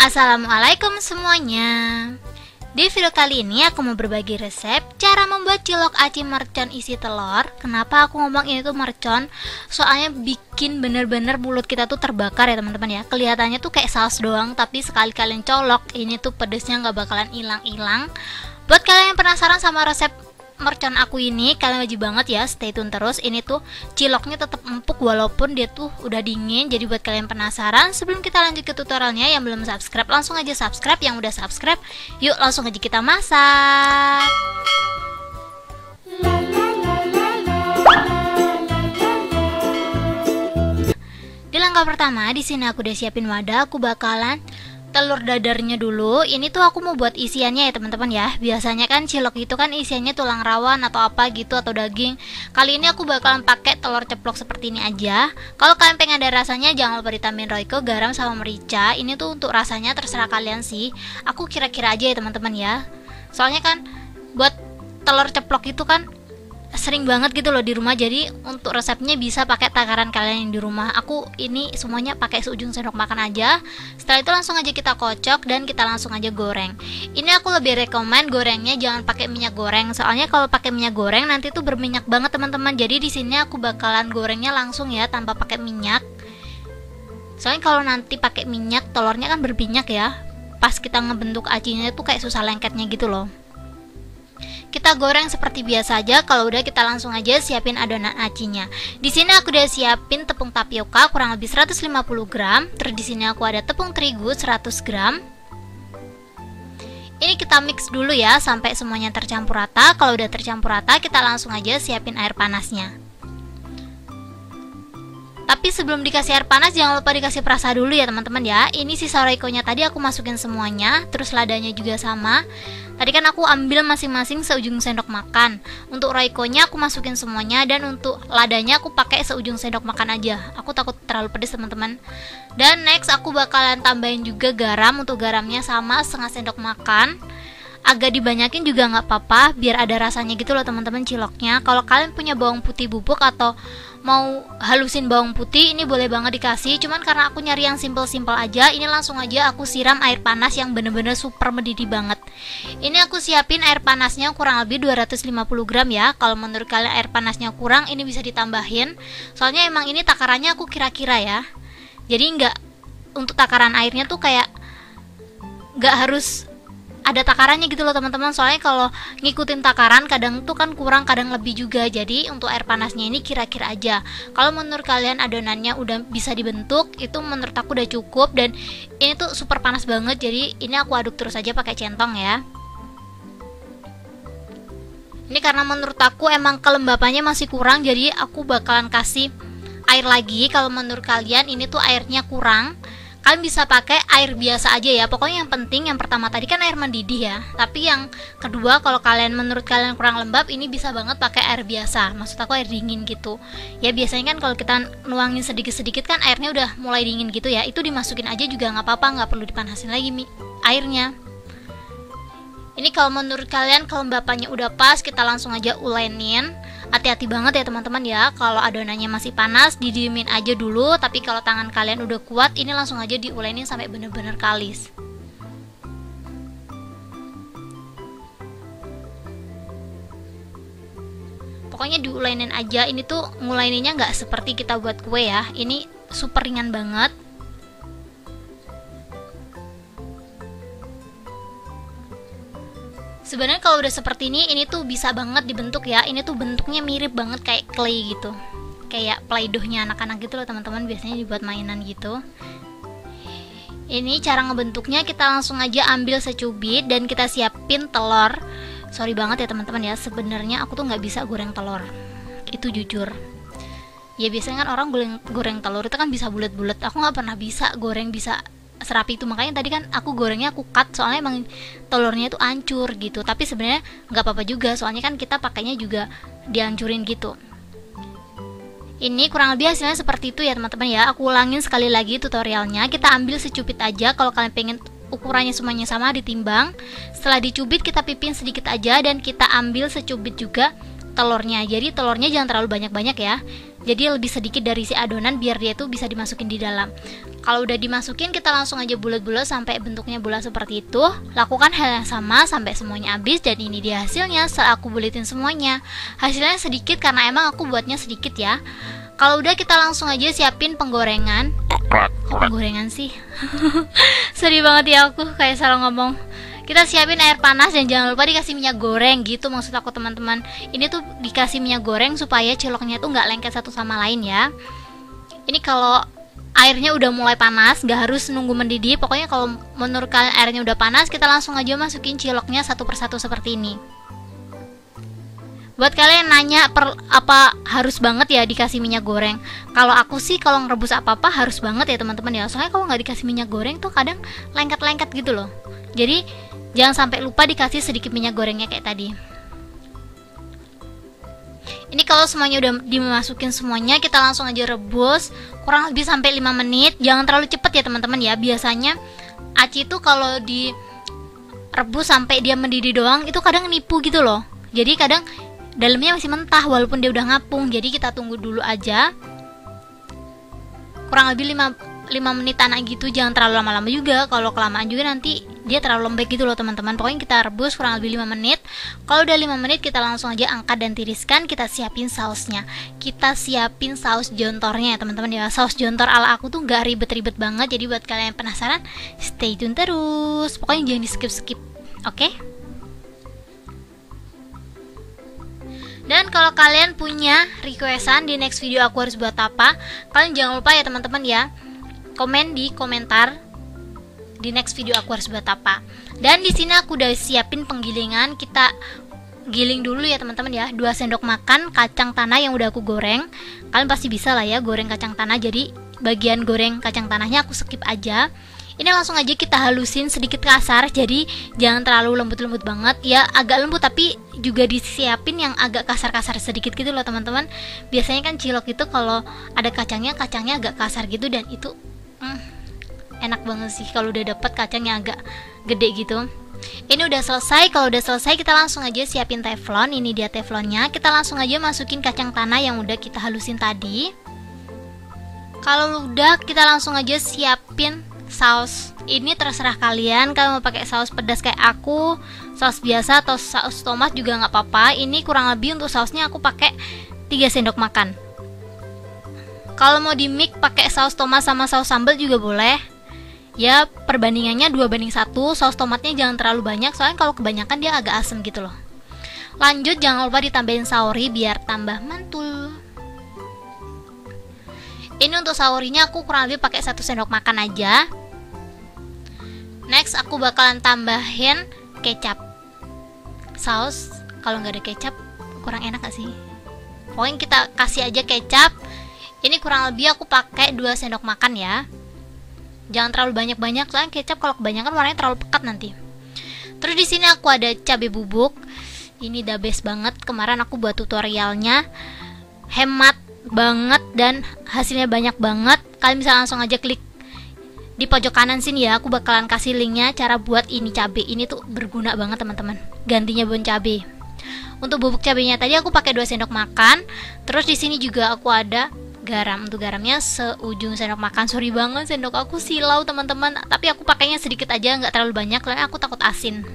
Assalamualaikum semuanya. Di video kali ini aku mau berbagi resep cara membuat cilok aci mercon isi telur. Kenapa aku ngomong ini tuh mercon? Soalnya bikin bener-bener mulut kita tuh terbakar ya teman-teman ya. Kelihatannya tuh kayak saus doang, tapi sekali kalian colok ini tuh pedesnya nggak bakalan hilang-hilang. Buat kalian yang penasaran sama resep mercon aku ini, kalian wajib banget ya stay tune terus. Ini tuh ciloknya tetap empuk walaupun dia tuh udah dingin. Jadi buat kalian penasaran, sebelum kita lanjut ke tutorialnya, yang belum subscribe langsung aja subscribe, yang udah subscribe yuk langsung aja kita masak. Di langkah pertama, di sini aku udah siapin wadah. Aku bakalan telur dadarnya dulu. Ini tuh aku mau buat isiannya ya teman-teman ya. Biasanya kan cilok itu kan isiannya tulang rawan atau apa gitu atau daging. Kali ini aku bakalan pakai telur ceplok seperti ini aja. Kalau kalian pengen ada rasanya, jangan lupa ditambahin Royco, garam sama merica. Ini tuh untuk rasanya terserah kalian sih. Aku kira-kira aja ya teman-teman ya. Soalnya kan buat telur ceplok itu kan sering banget gitu loh di rumah, jadi untuk resepnya bisa pakai takaran kalian yang di rumah. Aku ini semuanya pakai seujung sendok makan aja. Setelah itu langsung aja kita kocok dan kita langsung aja goreng. Ini aku lebih rekomen gorengnya jangan pakai minyak goreng, soalnya kalau pakai minyak goreng nanti tuh berminyak banget teman-teman. Jadi di sini aku bakalan gorengnya langsung ya tanpa pakai minyak. Soalnya kalau nanti pakai minyak telurnya kan berminyak ya. Pas kita ngebentuk acinya tuh kayak susah lengketnya gitu loh. Kita goreng seperti biasa aja. Kalau udah kita langsung aja siapin adonan acinya. Di sini aku udah siapin tepung tapioka kurang lebih 150 gram. Terus di sini aku ada tepung terigu 100 gram. Ini kita mix dulu ya sampai semuanya tercampur rata. Kalau udah tercampur rata, kita langsung aja siapin air panasnya. Tapi sebelum dikasih air panas, jangan lupa dikasih perasa dulu ya teman-teman ya. Ini sisa Royco-nya tadi aku masukin semuanya. Terus ladanya juga sama. Tadi kan aku ambil masing-masing seujung sendok makan. Untuk Royco-nya aku masukin semuanya, dan untuk ladanya aku pakai seujung sendok makan aja. Aku takut terlalu pedes teman-teman. Dan next aku bakalan tambahin juga garam. Untuk garamnya sama setengah sendok makan. Agak dibanyakin juga nggak apa-apa, biar ada rasanya gitu loh teman-teman ciloknya. Kalau kalian punya bawang putih bubuk atau mau halusin bawang putih, ini boleh banget dikasih. Cuman karena aku nyari yang simple-simple aja, ini langsung aja aku siram air panas yang bener-bener super mendidih banget. Ini aku siapin air panasnya kurang lebih 250 gram ya. Kalau menurut kalian air panasnya kurang, ini bisa ditambahin. Soalnya emang ini takarannya aku kira-kira ya. Jadi nggak, untuk takaran airnya tuh kayak nggak harus ada takarannya gitu loh teman-teman. Soalnya kalau ngikutin takaran kadang tuh kan kurang, kadang lebih juga. Jadi untuk air panasnya ini kira-kira aja. Kalau menurut kalian adonannya udah bisa dibentuk, itu menurut aku udah cukup. Dan ini tuh super panas banget, jadi ini aku aduk terus aja pakai centong ya. Ini karena menurut aku emang kelembapannya masih kurang, jadi aku bakalan kasih air lagi. Kalau menurut kalian ini tuh airnya kurang, kalian bisa pakai air biasa aja ya. Pokoknya yang penting yang pertama tadi kan air mendidih ya. Tapi yang kedua, kalau kalian menurut kalian kurang lembab, ini bisa banget pakai air biasa. Maksud aku air dingin gitu. Ya biasanya kan kalau kita nuangin sedikit-sedikit kan airnya udah mulai dingin gitu ya. Itu dimasukin aja juga nggak apa-apa, nggak perlu dipanasin lagi airnya. Ini kalau menurut kalian kelembapannya udah pas, kita langsung aja ulenin. Hati-hati banget ya teman-teman ya, kalau adonannya masih panas didiemin aja dulu. Tapi kalau tangan kalian udah kuat, ini langsung aja diulenin sampai bener-bener kalis. Pokoknya diulenin aja. Ini tuh ngulaininnya nggak seperti kita buat kue ya. Ini super ringan banget. Sebenarnya kalau udah seperti ini tuh bisa banget dibentuk ya. Ini tuh bentuknya mirip banget kayak clay gitu, kayak play-doh-nya anak-anak gitu loh teman-teman, biasanya dibuat mainan gitu. Ini cara ngebentuknya, kita langsung aja ambil secubit dan kita siapin telur. Sorry banget ya teman-teman ya, sebenarnya aku tuh nggak bisa goreng telur, itu jujur. Ya biasanya kan orang goreng telur itu kan bisa bulat-bulat, aku nggak pernah bisa goreng bisa serapi itu. Makanya tadi kan aku gorengnya aku cut, soalnya emang telurnya itu hancur gitu. Tapi sebenarnya nggak apa-apa juga, soalnya kan kita pakainya juga dihancurin gitu. Ini kurang lebih hasilnya seperti itu ya teman-teman ya. Aku ulangin sekali lagi tutorialnya. Kita ambil secubit aja, kalau kalian pengen ukurannya semuanya sama ditimbang. Setelah dicubit kita pipin sedikit aja, dan kita ambil secubit juga telurnya. Jadi telurnya jangan terlalu banyak-banyak ya. jadi lebih sedikit dari si adonan biar dia tuh bisa dimasukin di dalam. Kalau udah dimasukin, kita langsung aja bulat-bulat sampai bentuknya bulat seperti itu. Lakukan hal yang sama sampai semuanya habis, dan ini dia hasilnya setelah aku buletin semuanya. Hasilnya sedikit karena emang aku buatnya sedikit ya. Kalau udah, kita langsung aja siapin penggorengan. Kok penggorengan sih? Sedih banget ya aku kayak salah ngomong. Kita siapin air panas dan jangan lupa dikasih minyak goreng gitu maksud aku teman-teman. Ini tuh dikasih minyak goreng supaya ciloknya tuh nggak lengket satu sama lain ya. Ini kalau airnya udah mulai panas, nggak harus nunggu mendidih. Pokoknya kalau menurut kalian airnya udah panas, kita langsung aja masukin ciloknya satu persatu seperti ini. Buat kalian nanya apa harus banget ya dikasih minyak goreng? Kalau aku sih kalau ngerebus apa-apa harus banget ya teman-teman ya. Soalnya kalau nggak dikasih minyak goreng tuh kadang lengket-lengket gitu loh. Jadi jangan sampai lupa dikasih sedikit minyak gorengnya kayak tadi. Ini kalau semuanya udah dimasukin semuanya, kita langsung aja rebus kurang lebih sampai 5 menit. Jangan terlalu cepet ya teman-teman ya. Biasanya aci itu kalau direbus sampai dia mendidih doang itu kadang nipu gitu loh. Jadi kadang dalamnya masih mentah walaupun dia udah ngapung. Jadi kita tunggu dulu aja. Kurang lebih 5 menitan gitu, jangan terlalu lama-lama juga. Kalau kelamaan juga nanti dia terlalu lembek gitu loh teman-teman. Pokoknya kita rebus kurang lebih 5 menit. Kalau udah 5 menit, kita langsung aja angkat dan tiriskan. Kita siapin sausnya. Kita siapin saus jontornya ya teman-teman ya. Saus jontor ala aku tuh gak ribet-ribet banget. Jadi buat kalian yang penasaran, stay tune terus. Pokoknya jangan di skip-skip, oke? Dan kalau kalian punya requestan di next video aku harus buat apa, kalian jangan lupa ya teman-teman ya, komen di komentar di next video aku harus buat apa. Dan di sini aku udah siapin penggilingan. Kita giling dulu ya teman-teman ya. 2 sendok makan kacang tanah yang udah aku goreng. Kalian pasti bisa lah ya goreng kacang tanah. Jadi bagian goreng kacang tanahnya aku skip aja. Ini langsung aja kita halusin sedikit kasar. Jadi jangan terlalu lembut-lembut banget ya, agak lembut tapi juga disiapin yang agak kasar-kasar sedikit gitu loh teman-teman. Biasanya kan cilok itu kalau ada kacangnya agak kasar gitu, dan itu enak banget sih kalau udah dapet kacang yang agak gede gitu. Ini udah selesai. Kalau udah selesai, kita langsung aja siapin teflon. Ini dia teflonnya. Kita langsung aja masukin kacang tanah yang udah kita halusin tadi. Kalau udah, kita langsung aja siapin saus. Ini terserah kalian. Kalau mau pakai saus pedas kayak aku, saus biasa atau saus tomat juga nggak apa-apa. Ini kurang lebih untuk sausnya aku pakai 3 sendok makan. Kalau mau di mix pakai saus tomat sama saus sambal juga boleh. Ya perbandingannya 2:1. Saus tomatnya jangan terlalu banyak, soalnya kalau kebanyakan dia agak asem gitu loh. Lanjut, jangan lupa ditambahin saori biar tambah mantul. Ini untuk saorinya aku kurang lebih pakai 1 sendok makan aja. Next aku bakalan tambahin kecap. Saus kalau nggak ada kecap kurang enak gak sih? Pokoknya kita kasih aja kecap. Ini kurang lebih aku pakai 2 sendok makan ya. Jangan terlalu banyak-banyak, soalnya kecap kalau kebanyakan warnanya terlalu pekat nanti. Terus di sini aku ada cabai bubuk. Ini the best banget. Kemarin aku buat tutorialnya, hemat banget dan hasilnya banyak banget. Kalian bisa langsung aja klik di pojok kanan sini ya. Aku bakalan kasih linknya cara buat ini cabai. Ini tuh berguna banget teman-teman. Gantinya bon cabai. Untuk bubuk cabainya tadi aku pakai 2 sendok makan. Terus di sini juga aku ada garam. Untuk garamnya seujung sendok makan. Sorry banget sendok aku silau teman-teman, tapi aku pakainya sedikit aja, nggak terlalu banyak karena aku takut asin.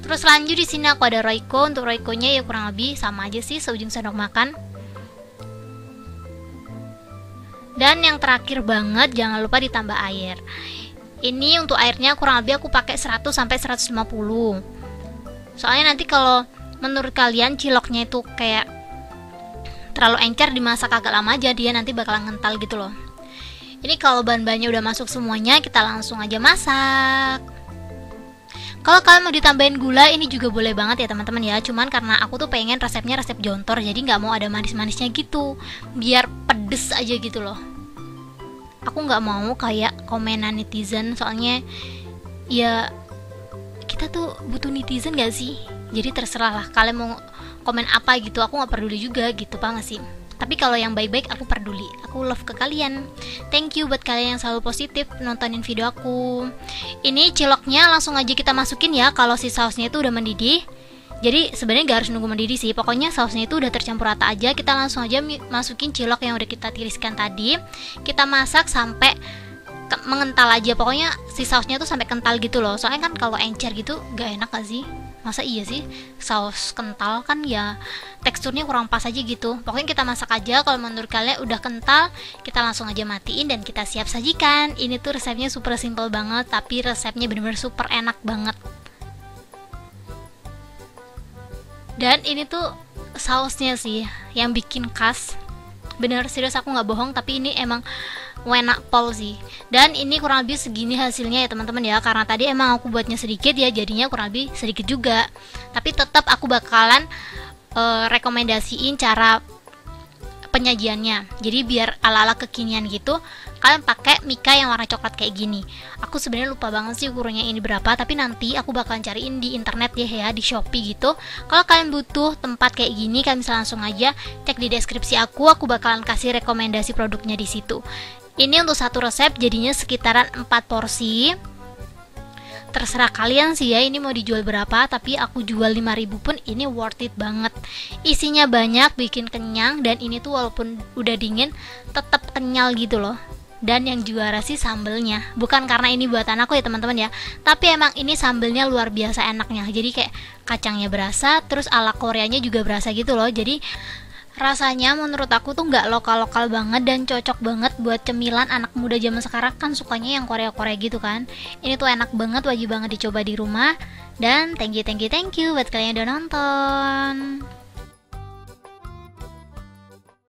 Terus lanjut di sini aku ada Royco. Untuk Royco-nya ya kurang lebih sama aja sih, seujung sendok makan. Dan yang terakhir banget, jangan lupa ditambah air. Ini untuk airnya kurang lebih aku pakai 100 sampai 150. Soalnya nanti kalau menurut kalian ciloknya itu kayak terlalu encer, dimasak agak lama aja, dia nanti bakalan ngental gitu loh. Ini kalau bahan-bahannya udah masuk semuanya, kita langsung aja masak. Kalau kalian mau ditambahin gula, ini juga boleh banget ya teman-teman ya. Cuman karena aku tuh pengen resepnya resep jontor, jadi nggak mau ada manis-manisnya gitu, biar pedes aja gitu loh. Aku nggak mau kayak komenan netizen, soalnya ya kita tuh butuh netizen gak sih? Jadi terserah lah kalian mau komen apa gitu, aku nggak peduli juga gitu, paham gak sih? Tapi kalau yang baik-baik aku peduli, aku love ke kalian. Thank you buat kalian yang selalu positif nontonin video aku. Ini ciloknya langsung aja kita masukin ya kalau si sausnya itu udah mendidih. Jadi sebenarnya gak harus nunggu mendidih sih, pokoknya sausnya itu udah tercampur rata aja. Kita langsung aja masukin cilok yang udah kita tiriskan tadi. Kita masak sampai mengental aja, pokoknya si sausnya tuh sampai kental gitu loh. Soalnya kan kalau encer gitu gak enak gak sih? Masa iya sih saus kental, kan ya teksturnya kurang pas aja gitu. Pokoknya kita masak aja, kalau menurut kalian udah kental kita langsung aja matiin dan kita siap sajikan. Ini tuh resepnya super simple banget, tapi resepnya bener-bener super enak banget. Dan ini tuh sausnya sih yang bikin khas, bener serius aku nggak bohong, tapi ini emang enak pol sih. Dan ini kurang lebih segini hasilnya ya teman-teman ya, karena tadi emang aku buatnya sedikit ya, jadinya kurang lebih sedikit juga. Tapi tetap aku bakalan rekomendasiin cara penyajiannya. Jadi biar ala-ala kekinian gitu, kalian pakai mika yang warna coklat kayak gini. Aku sebenarnya lupa banget sih ukurannya ini berapa, tapi nanti aku bakalan cariin di internet ya di Shopee gitu. Kalau kalian butuh tempat kayak gini, kalian bisa langsung aja cek di deskripsi aku bakalan kasih rekomendasi produknya di situ. Ini untuk satu resep jadinya sekitaran 4 porsi. Terserah kalian sih ya ini mau dijual berapa, tapi aku jual 5.000 pun ini worth it banget. Isinya banyak, bikin kenyang, dan ini tuh walaupun udah dingin tetap kenyal gitu loh. Dan yang juara sih sambelnya, bukan karena ini buatan aku ya teman-teman ya, tapi emang ini sambelnya luar biasa enaknya. Jadi kayak kacangnya berasa, terus ala Koreanya juga berasa gitu loh. Jadi rasanya menurut aku tuh nggak lokal-lokal banget dan cocok banget buat cemilan anak muda zaman sekarang, kan sukanya yang Korea-Korea gitu kan. Ini tuh enak banget, wajib banget dicoba di rumah. Dan thank you buat kalian yang udah nonton.